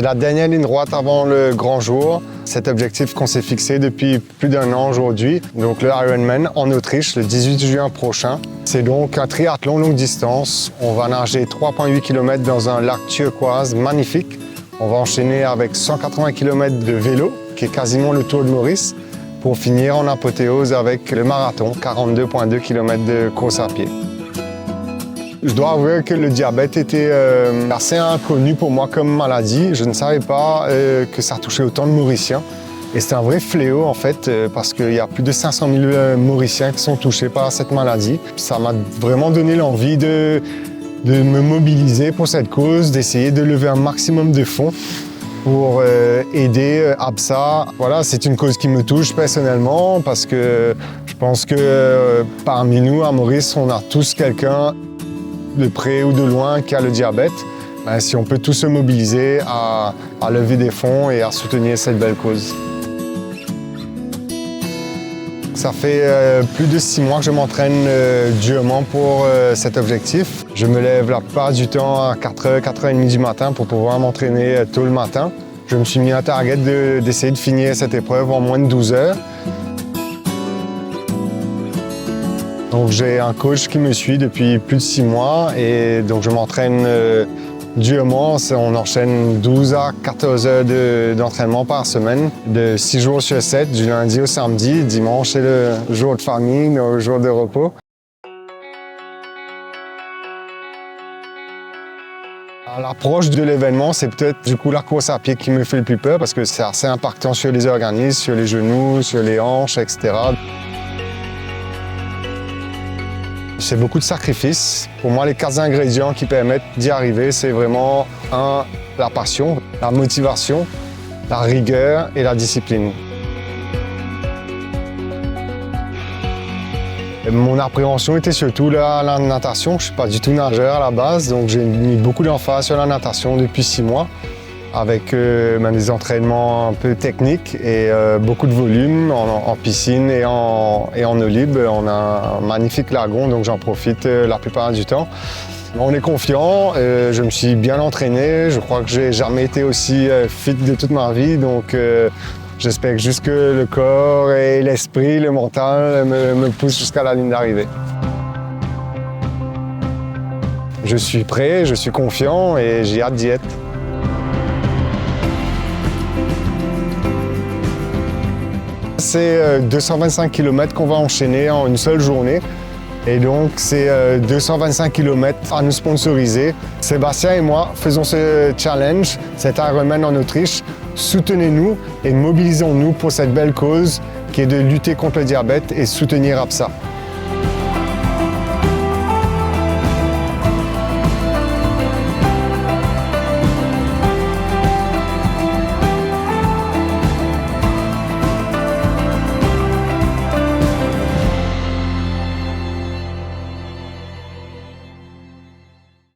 C'est la dernière ligne droite avant le grand jour. Cet objectif qu'on s'est fixé depuis plus d'1 an aujourd'hui, donc le Ironman en Autriche le 18 juin prochain. C'est donc un triathlon longue distance. On va nager 3,8 km dans un lac turquoise magnifique. On va enchaîner avec 180 km de vélo, qui est quasiment le Tour de Maurice, pour finir en apothéose avec le marathon, 42,2 km de course à pied. Je dois avouer que le diabète était assez inconnu pour moi comme maladie. Je ne savais pas que ça touchait autant de Mauriciens. Et c'est un vrai fléau en fait, parce qu'il y a plus de 500 000 Mauriciens qui sont touchés par cette maladie. Ça m'a vraiment donné l'envie de me mobiliser pour cette cause, d'essayer de lever un maximum de fonds pour aider APSA. Voilà, c'est une cause qui me touche personnellement parce que je pense que parmi nous, à Maurice, on a tous quelqu'un de près ou de loin qui a le diabète. Ben, si on peut tous se mobiliser à lever des fonds et à soutenir cette belle cause. Ça fait plus de 6 mois que je m'entraîne durement pour cet objectif. Je me lève la plupart du temps à 4h, 4h30 du matin pour pouvoir m'entraîner tôt le matin. Je me suis mis un target d'essayer de finir cette épreuve en moins de 12 heures. Donc j'ai un coach qui me suit depuis plus de 6 mois et donc je m'entraîne durement. On enchaîne 12 à 14 heures d'entraînement par semaine, de 6 jours sur 7, du lundi au samedi. Dimanche, c'est le jour de famille, le jour de repos. À l'approche de l'événement, c'est peut-être du coup la course à pied qui me fait le plus peur parce que c'est assez impactant sur les organismes, sur les genoux, sur les hanches, etc. C'est beaucoup de sacrifices. Pour moi, les 4 ingrédients qui permettent d'y arriver, c'est vraiment la passion, la motivation, la rigueur et la discipline. Mon appréhension était surtout la natation. Je ne suis pas du tout nageur à la base, donc j'ai mis beaucoup d'emphase sur la natation depuis 6 mois, avec des entraînements un peu techniques et beaucoup de volume en piscine et en eau libre. On a un magnifique lagon, donc j'en profite la plupart du temps. On est confiant, je me suis bien entraîné, je crois que j'ai jamais été aussi fit de toute ma vie, donc j'espère juste que le corps et l'esprit, le mental me poussent jusqu'à la ligne d'arrivée. Je suis prêt, je suis confiant et j'ai hâte d'y être. C'est 225 km qu'on va enchaîner en une seule journée. Et donc, c'est 225 km à nous sponsoriser. Sébastien et moi faisons ce challenge, cet Ironman en Autriche. Soutenez-nous et mobilisons-nous pour cette belle cause qui est de lutter contre le diabète et soutenir APSA.